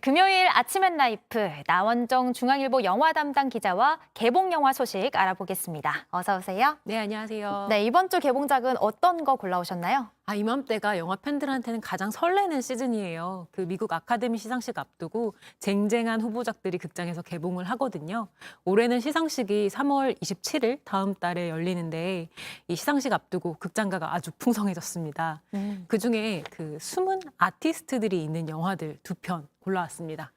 금요일 아침앤라이프 나원정 중앙일보 영화 담당 기자와 개봉 영화 소식 알아보겠습니다. 어서 오세요. 네, 안녕하세요. 네, 이번 주 개봉작은 어떤 거 골라오셨나요? 이맘때가 영화 팬들한테는 가장 설레는 시즌이에요. 그 미국 아카데미 시상식 앞두고 쟁쟁한 후보작들이 극장에서 개봉을 하거든요. 올해는 시상식이 3월 27일 다음 달에 열리는데 이 시상식 앞두고 극장가가 아주 풍성해졌습니다. 그중에 그 숨은 아티스트들이 있는 영화들 2편 골라왔습니다.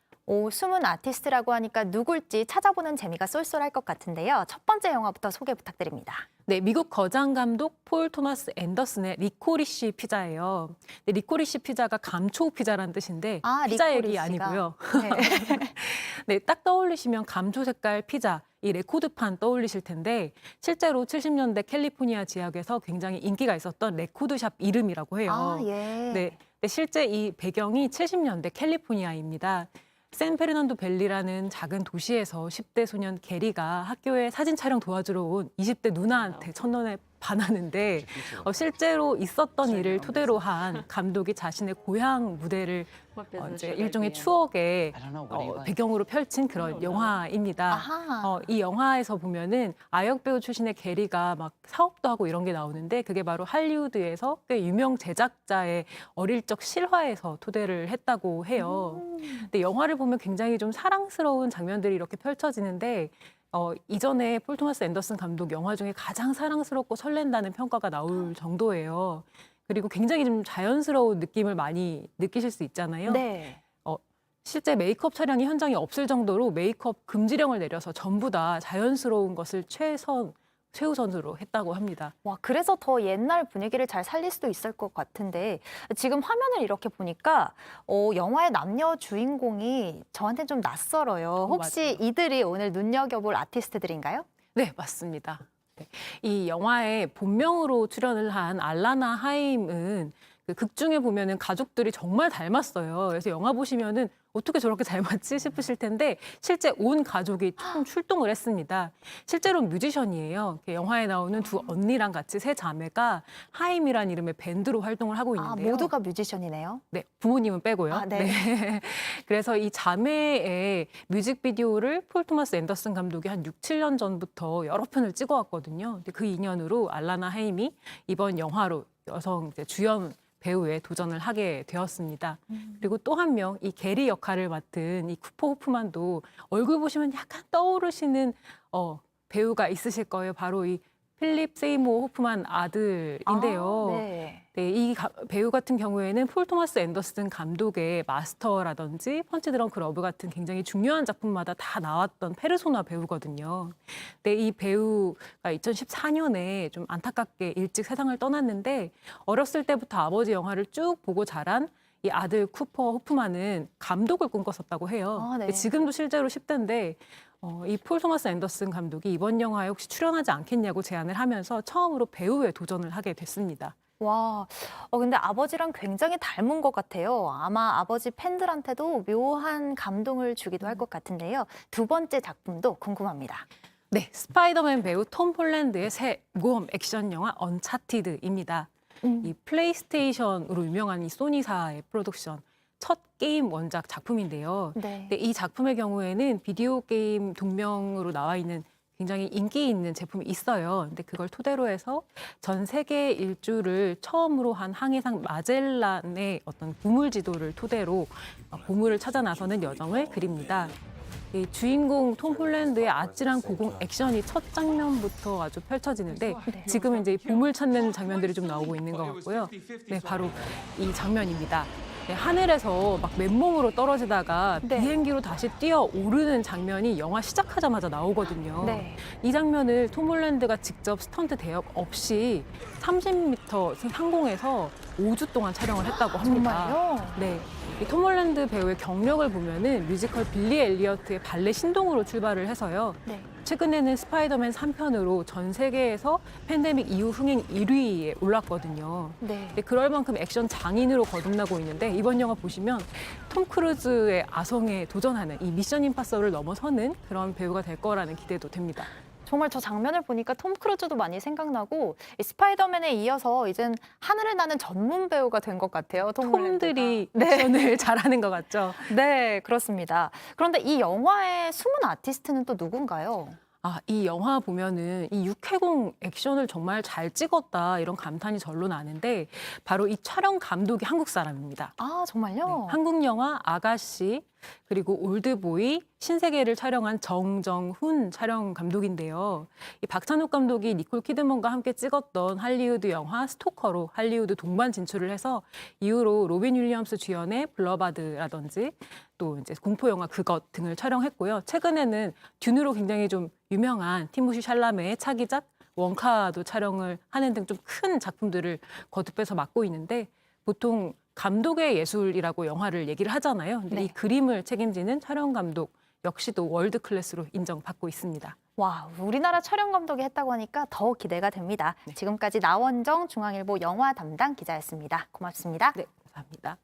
숨은 아티스트라고 하니까 누굴지 찾아보는 재미가 쏠쏠할 것 같은데요. 첫 번째 영화부터 소개 부탁드립니다. 네, 미국 거장 감독 폴 토마스 앤더슨의 리코리시 피자예요. 네, 리코리시 피자가 감초 피자란 뜻인데 피자 얘기 아니고요. 네. 네, 딱 떠올리시면 감초 색깔 피자, 이 레코드판 떠올리실 텐데 실제로 70년대 캘리포니아 지역에서 굉장히 인기가 있었던 레코드샵 이름이라고 해요. 예. 네, 실제 이 배경이 70년대 캘리포니아입니다. 샌페르난도 밸리라는 작은 도시에서 10대 소년 게리가 학교에 사진 촬영 도와주러 온 20대 누나한테 첫눈에 반하는데 실제로 있었던 일을 토대로 한 감독이 자신의 고향 무대를 이제 일종의 추억의 배경으로 펼친 그런 영화입니다. 이 영화에서 보면은 아역 배우 출신의 게리가 막 사업도 하고 이런 게 나오는데 그게 바로 할리우드에서 꽤 유명 제작자의 어릴 적 실화에서 토대를 했다고 해요. 근데 영화를 보면 굉장히 좀 사랑스러운 장면들이 이렇게 펼쳐지는데 이전에 폴 토마스 앤더슨 감독 영화 중에 가장 사랑스럽고 설렌다는 평가가 나올 정도예요. 그리고 굉장히 좀 자연스러운 느낌을 많이 느끼실 수 있잖아요. 네. 실제 메이크업 촬영이 현장에 없을 정도로 메이크업 금지령을 내려서 전부 다 자연스러운 것을 최우선으로 했다고 합니다. 와, 그래서 더 옛날 분위기를 잘 살릴 수도 있을 것 같은데 지금 화면을 이렇게 보니까 영화의 남녀 주인공이 저한테 좀 낯설어요. 혹시 맞아요. 이들이 오늘 눈여겨볼 아티스트들인가요? 네, 맞습니다. 네. 이 영화에 본명으로 출연을 한 알라나 하임은 그 극 중에 보면은 가족들이 정말 닮았어요. 그래서 영화 보시면은 어떻게 저렇게 닮았지 싶으실 텐데 실제 온 가족이 총 출동을 했습니다. 실제로 뮤지션이에요. 영화에 나오는 두 언니랑 같이 세 자매가 하임이란 이름의 밴드로 활동을 하고 있는데요. 모두가 뮤지션이네요. 네, 부모님은 빼고요. 네. 네. 그래서 이 자매의 뮤직비디오를 폴 토마스 앤더슨 감독이 한 6, 7년 전부터 여러 편을 찍어왔거든요. 근데 그 인연으로 알라나 하임이 이번 영화로 여성 이제 주연 배우에 도전을 하게 되었습니다. 그리고 또 한 명, 이 게리 역할을 맡은 이 쿠퍼 호프만도 얼굴 보시면 약간 떠오르시는 배우가 있으실 거예요. 바로 이 필립 세이모 호프만 아들인데요. 네. 네, 이 배우 같은 경우에는 폴 토마스 앤더슨 감독의 마스터라든지 펀치 드렁크 러브 같은 굉장히 중요한 작품마다 다 나왔던 페르소나 배우거든요. 근데 이 배우가 2014년에 좀 안타깝게 일찍 세상을 떠났는데 어렸을 때부터 아버지 영화를 쭉 보고 자란 이 아들 쿠퍼 호프만은 감독을 꿈꿨었다고 해요. 네. 근데 지금도 실제로 10대인데 이 폴 토마스 앤더슨 감독이 이번 영화에 혹시 출연하지 않겠냐고 제안을 하면서 처음으로 배우에 도전을 하게 됐습니다. 와, 근데 아버지랑 굉장히 닮은 것 같아요. 아마 아버지 팬들한테도 묘한 감동을 주기도 할 것 같은데요. 두 번째 작품도 궁금합니다. 네, 스파이더맨 배우 톰 홀랜드의 새 모험 액션 영화 언차티드입니다. 이 플레이스테이션으로 유명한 이 소니사의 프로덕션 첫 게임 원작 작품인데요. 네. 근데 이 작품의 경우에는 비디오 게임 동명으로 나와 있는 굉장히 인기 있는 제품이 있어요. 근데 그걸 토대로 해서 전 세계 일주를 처음으로 한 항해상 마젤란의 어떤 보물 지도를 토대로 보물을 찾아 나서는 여정을 그립니다. 이 주인공 톰 홀랜드의 아찔한 고공 액션이 첫 장면부터 아주 펼쳐지는데 지금 이제 보물 찾는 장면들이 좀 나오고 있는 것 같고요. 네, 바로 이 장면입니다. 네, 하늘에서 막 맨몸으로 떨어지다가 네. 비행기로 다시 뛰어 오르는 장면이 영화 시작하자마자 나오거든요. 네. 이 장면을 톰 홀랜드가 직접 스턴트 대역 없이 30m 상공에서 5주 동안 촬영을 했다고 합니다. 정말요? 네. 이 톰 홀랜드 배우의 경력을 보면은 뮤지컬 빌리 엘리어트의 발레 신동으로 출발을 해서요. 네. 최근에는 스파이더맨 3편으로 전 세계에서 팬데믹 이후 흥행 1위에 올랐거든요. 네. 근데 그럴 만큼 액션 장인으로 거듭나고 있는데 이번 영화 보시면 톰 크루즈의 아성에 도전하는 이 미션 임파서블을 넘어서는 그런 배우가 될 거라는 기대도 됩니다. 정말 저 장면을 보니까 톰 크루즈도 많이 생각나고 이 스파이더맨에 이어서 이젠 하늘을 나는 전문 배우가 된 것 같아요. 톰 톰들이 홀랜드가. 네. 액션을 잘하는 것 같죠. 네, 그렇습니다. 그런데 이 영화의 숨은 아티스트는 또 누군가요? 이 영화 보면은 이 육해공 액션을 정말 잘 찍었다 이런 감탄이 절로 나는데 바로 이 촬영 감독이 한국 사람입니다. 아, 정말요? 한국 영화 아가씨 그리고 올드보이 신세계를 촬영한 정정훈 촬영 감독인데요. 이 박찬욱 감독이 니콜 키드먼과 함께 찍었던 할리우드 영화 스토커로 할리우드 동반 진출을 해서 이후로 로빈 윌리엄스 주연의 블러바드라든지 또 이제 공포 영화 그것 등을 촬영했고요. 최근에는 듄으로 굉장히 좀 유명한 티모시 샬라메의 차기작 원카도 촬영을 하는 등 좀 큰 작품들을 거듭해서 맡고 있는데 보통 감독의 예술이라고 영화를 얘기를 하잖아요. 근데 네. 이 그림을 책임지는 촬영 감독 역시도 월드 클래스로 인정받고 있습니다. 와, 우리나라 촬영 감독이 했다고 하니까 더 기대가 됩니다. 네. 지금까지 나원정 중앙일보 영화 담당 기자였습니다. 고맙습니다. 네, 감사합니다.